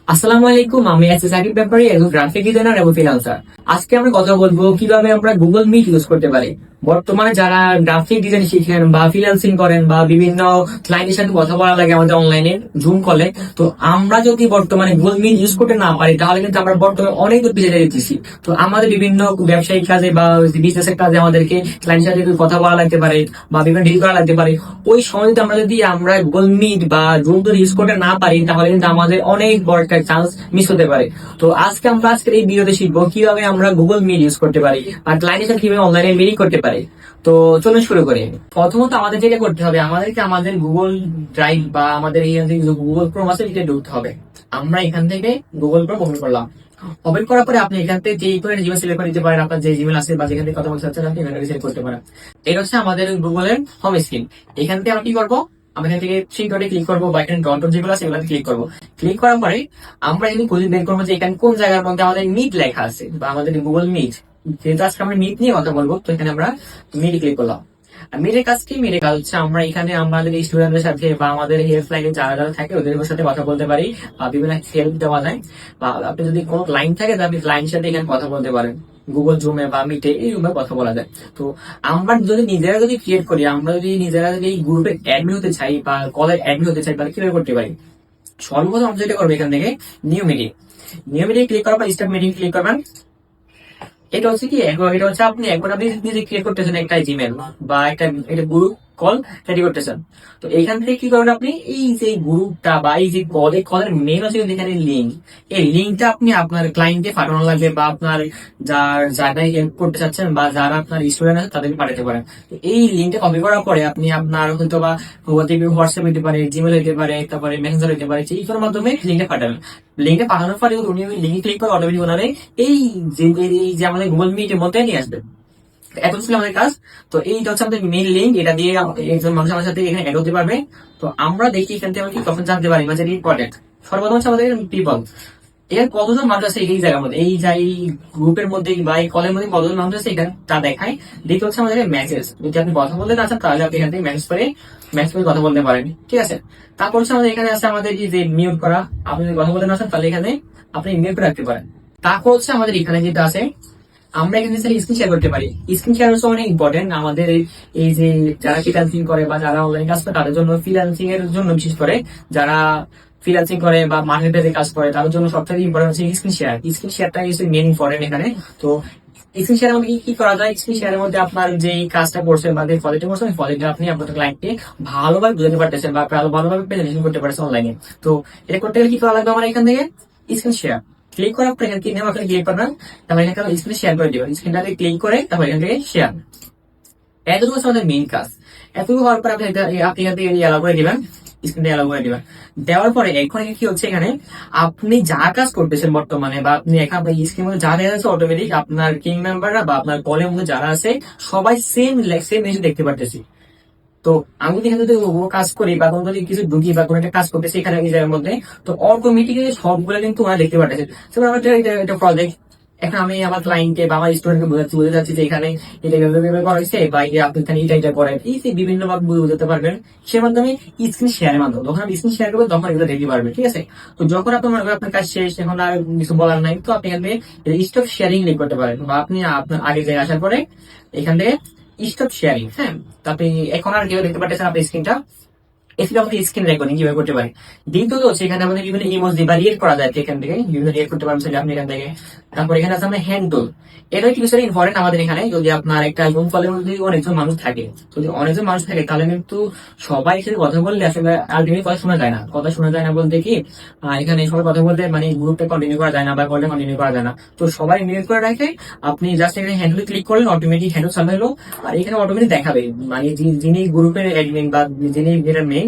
আসসালামু আলাইকুম, আমি আছি সাকিব ব্যাপারী, একজন গ্রাফিক ডিজাইনার এবং ফ্রিল্যান্সার। আজকে আমরা কথা বলবো কিভাবে আমরা গুগল মিট ইউজ করতে পারি। বর্তমানে যারা গ্রাফিক ডিজাইন শিখেন বা ফ্রিল্যান্সিং করেন বা বিভিন্ন ক্লায়েন্টের সাথে কথা বলা লাগে আমাদের অনলাইনে জুম কলে, তো আমরা যদি বর্তমানে গুগল মিট ইউজ করতে না পারি তাহলে কিন্তু আমরা বর্তমানে অনেক দূর পিছিয়ে যেতেছি। তো আমাদের বিভিন্ন ব্যবসায়িক কাজে বা বিজনেসের কাজে আমাদেরকে ক্লায়েন্টের সাথে কথা বলা লাগতে পারে বা বিভিন্ন ডিল করা লাগতে পারে। ওই সময় আমরা গুগল মিট বা জুম যদি ইউজ করতে না পারি তাহলে কিন্তু আমাদের অনেক বড় একটা চান্স মিস হতে পারে। তো আজকের এই ভিডিওতে শিখবো কিভাবে আমরা গুগল মিট ইউজ করতে পারি আর ক্লায়েন্টের সাথে কিভাবে অনলাইনে মিটিং করতে পারি। তো চলুন শুরু করি। প্রথমত আমাদের যেটা করতে হবে, আমাদেরকে আমাদের গুগল ড্রাইভ বা আমাদের এই গুগল ক্রোম আছে এটা ঢুকতে হবে। আমরা এখান থেকে গুগল ক্রোম ওপেন করলাম। ওপেন করার পরে আপনি এখান থেকে যে করে জিমেল সিলেক্ট করে দিতে পারেন, আপনার যে জিমেল আছে বা যেখান থেকে কথা বলতে চাচ্ছেন আপনি এখান থেকে সিলেক্ট করতে পারেন। এটা হচ্ছে আমাদের গুগলের হোম স্ক্রিন। এখান থেকে আমরা কি করবো, আমরা এখান থেকে থ্রি ডটে ক্লিক করবো বা এখানে ডট ডট যেগুলো আছে এগুলোতে ক্লিক করবো। ক্লিক করার পরে আমরা এখানে খুঁজে বের করবো যে এখানে কোন জায়গার মধ্যে আমাদের মিট লেখা আছে বা আমাদের গুগল মিট। যেহেতু আজকে আমরা মিট নিয়ে কথা বলবো, তো এখানে আমরা মিটে ক্লিক করলাম। মিটের কাজ কি? মিটের কাজ হচ্ছে আমরা এখানে আমাদের স্টুডেন্টদের সাথে বা আমাদের হেল্পলাইনে যারা যারা থাকে ওদের সাথে কথা বলতে পারি বা বিভিন্ন হেল্প দেওয়া যায়। বা আপনি যদি কোনো ক্লায়েন্ট থাকে তাহলে আপনি ক্লায়েন্টের সাথে এখানে কথা বলতে পারেন গুগল জুমে বা মিটে, এই রুমে কথা বলা যায়। তো আমরা যদি নিজেরা যদি ক্রিয়েট করি, আমরা যদি নিজেরা যদি এই গ্রুপে অ্যাডমিন হতে চাই বা কলের অ্যাডমিন হতে চাই তাহলে কিভাবে করতে পারি? সর্বপ্রথম আমরা যেটা করবো, এখান থেকে new meeting, new meeting click করার পর স্টার্ট মিটিং ক্লিক করবেন। এটা হচ্ছে কি, এটা হচ্ছে আপনি নিজে ক্রিয়েট করতেছেন একটা জিমেল বা একটা গ্রুপ কল রেডি করতেছেন। তো এইখান থেকে কি করবেন, আপনি এই যে গ্রুপটা বা এই যে কল, এই কলের মেন হচ্ছে এখানে লিঙ্ক। এই লিঙ্কটা আপনি আপনার ক্লায়েন্টকে পাঠানো লাগবে বা আপনার যারা হেল্প করতে চাচ্ছেন বা যারা আপনার স্টুডেন্ট আছে তাদেরকে পাঠাতে পারেন। তো এই লিঙ্কটা কপি করার পরে আপনি আপনার হয়তো বা হোয়াটসঅ্যাপ হতে পারে, জিমেল হতে পারে, তারপরে মেসেঞ্জার হতে পারে, এই কোনো মাধ্যমে লিঙ্কটা পাঠাবেন। লিঙ্কটা পাঠানোর পরে উনি লিঙ্ক ক্লিক করে অটোমেটিক ওনারে এই যে আমাদের গুগল মিটের মধ্যে নিয়ে আসবে। এত ছিল আমাদের কাজ। তো এইটা হচ্ছে আমাদের মেইন লিঙ্ক, এটা দিয়ে একজন মানুষ আমার সাথে এখানে অ্যাড হতে পারবে। তো আমরা দেখি এখান থেকে আমরা কি কখন জানতে পারি বা যেটা ইম্পর্টেন্ট। সর্বপ্রথম হচ্ছে আমাদের পিপল, এখানে কতজন মানুষ আছে এই জায়গার মধ্যে, এই যে এই গ্রুপের মধ্যে বা এই কলের মধ্যে কতজন মানুষ আছে এখানে তা দেখায়। দেখতে হচ্ছে আমাদের মেসেজ, যদি আপনি কথা বলতে না চান তাহলে আপনি এখান থেকে মেসেজ করে কথা বলতে পারেন, ঠিক আছে। তারপর হচ্ছে আমাদের এখানে আছে আমাদের এই যে মিউট করা, আপনি যদি কথা বলতে না চান তাহলে এখানে আপনি মিউট করে রাখতে পারেন। তারপর হচ্ছে আমাদের এখানে যেটা আছে, আমরা এখানে স্ক্রিন শেয়ার করতে পারি। স্ক্রিন শেয়ার হচ্ছে অনেক ইম্পর্টেন্ট আমাদের এই যে যারা ফ্রিল্যান্সিং করে বা যারা অনলাইন কাজ করে তাদের জন্য, ফ্রিল্যান্সিং এর জন্য বিশেষ করে যারা ফ্রিল্যান্সিং করে বা মার্কেটে কাজ করে তাদের জন্য সবথেকে ইম্পর্টেন্ট হচ্ছে স্ক্রিন শেয়ার। স্ক্রিন শেয়ারটা হচ্ছে মেন ইম্পর্টেন্ট এখানে। তো স্ক্রিন শেয়ারের মধ্যে কি করা যায়, স্ক্রিন শেয়ারের মধ্যে আপনার যে কাজটা করছেন বা যে ফলোটা করছেন ফলোটা আপনি আপনার ক্লায়েন্টকে ভালোভাবে বুঝাতে পারতেছেন বা ভালোভাবে প্রেজেন্টেশন করতে পারছেন অনলাইনে। তো এটা করতে গেলে কি করা লাগবে, আমার এখান থেকে স্ক্রিন শেয়ার ক্লিক করার পর এখানে তিন নাম্বার ক্লিক করবেন, তারপর এখানে স্ক্রিন শেয়ার করে দিবেন। স্ক্রিনটাকে ক্লিক করে তারপর এখান থেকে শেয়ার। এতটুকু হচ্ছে আমাদের মেইন কাজ। এতটুকু হওয়ার পর আপনি এখান থেকে অ্যালাউ করে দিবেন, স্ক্রিনটা অ্যালাউ করে দিবেন। দেওয়ার পরে এখন কি হচ্ছে, এখানে আপনি যা কাজ করতেছেন বর্তমানে বা আপনি এখানে স্ক্রিনের মধ্যে যা দেখা যাচ্ছে অটোমেটিক আপনার টিম মেম্বাররা বা আপনার কলের মধ্যে যারা আছে সবাই সেম জিনিস দেখতে পারতেছি। তো আমি যদি এখানে যদি কাজ করি বা কোনো যদি কিছু ঢুকি বা কোনো একটা কাজ করতেছি এখানে এই জায়গার মধ্যে, তো অটোমেটিক্যালি সবগুলো কিন্তু ওরা দেখতে পারতেছে। যেমন আমার এটা প্রজেক্ট, এখন আমি আমার ক্লায়েন্টকে বা আমার স্টুডেন্টকে বোঝাতে চাচ্ছি যে এখানে এটা এভাবে করা হয়েছে বা আপনি এখানে এটা করেন, এই যে বিভিন্ন ভাবে বোঝাতে পারবেন। সে মাধ্যমে স্ক্রিন শেয়ারের মাধ্যমে যখন আপনি স্ক্রিন শেয়ার করবেন তখন এগুলো দেখতে পারবেন, ঠিক আছে। তো যখন আপনার মনে করেন আপনার কাজ শেষ, এখন আর কিছু বলার নাই, তো আপনি এখানে স্টপ শেয়ারিং ক্লিক করতে পারেন বা আপনি আপনার আগে জায়গায় আসার পরে এখান থেকে স্টপ শেয়ারিং, হ্যাঁ। তো আপনি এখন আর কেউ দেখতে পাচ্ছেন আপনার স্ক্রিনটা। এছাড়া আমাদের স্ক্রিন রেকর্ডিং কিভাবে করতে পারি। দ্বিতীয়ত হচ্ছে এখানে আমাদের বিভিন্ন ইমোজি বা রিয়েক্ট করা যায় এখান থেকে, বিভিন্ন রিয়েক্ট করতে পারবেন আপনি এখান থেকে। তারপর এখানে আছে আমাদের হ্যান্ড টুল, এটা একটু বিষয় ইম্পর্টেন্ট আমাদের এখানে। যদি আপনার একটা জুম কলের মধ্যে অনেকজন মানুষ থাকে, যদি অনেকজন মানুষ থাকে তাহলে কিন্তু সবাই সাথে কথা বললে আসলে আলটিমেটলি কথা শোনা যায় না। কথা শোনা যায় না বলতে কি, এখানে সবাই কথা বলতে মানে গ্রুপটা কন্টিনিউ করা যায় না বা কলটা কন্টিনিউ করা যায় না। তো সবাই মিউট করে রাখে, আপনি জাস্ট এখানে হ্যান্ডেল ক্লিক করলেন, অটোমেটিক হ্যান্ডেল চালু হলো। আর এখানে অটোমেটিক দেখাবে মানে যিনি গ্রুপের অ্যাডমিন বা যিনি যেটা মেইন,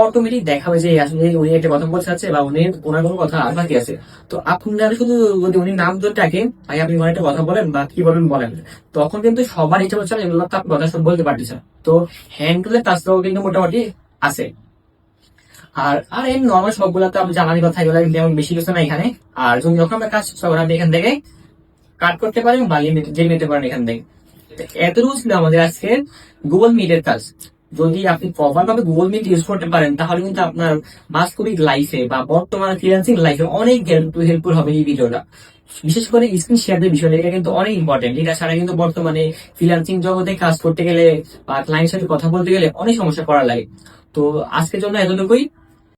অটোমেটিক দেখাবে যে আসলে উনি একটা কথা বলতে চাচ্ছে বা ওনার কোনো কথা আর বাকি আছে। তো আপনার শুধু যদি উনি নাম ধরে ডাকেন ভাই আপনি একটা কথা বলেন বা কি বলেন, তখন কিন্তু সবার ইচ্ছা হচ্ছে এগুলো তো আপনি কথা বলতে পারতেছেন। তো হ্যান্ডেলের কাজটাও কিন্তু মোটামুটি আছে। আর আর এই নর্মাল সবগুলো তো আপনি জানার কথা, এগুলো যেমন বেশি কিছু না এখানে। আর যখন আমরা কাজ তখন আপনি এখান থেকে কাট করতে পারেন বা যে নিতে পারেন এখান থেকে। এতটুকু ছিল আমাদের আজকে গুগল মিটের কাজ। যদি আপনি প্রপার ভাবে গুগল মিট ইউজ করতে পারেন তাহলে কিন্তু আপনার বাস্তবিক লাইফে বা বর্তমান ফ্রিল্যান্সিং লাইফে অনেক হেল্পফুল হবে এই ভিডিওটা। বিশেষ করে স্ক্রিন শেয়ারের বিষয়টা এটা কিন্তু অনেক ইম্পর্টেন্ট। এটা ছাড়া কিন্তু বর্তমানে ফ্রিল্যান্সিং জগতে কাজ করতে গেলে বা ক্লায়েন্টের সাথে কথা বলতে গেলে অনেক সমস্যা করা লাগে। তো আজকের জন্য এতটুকুই।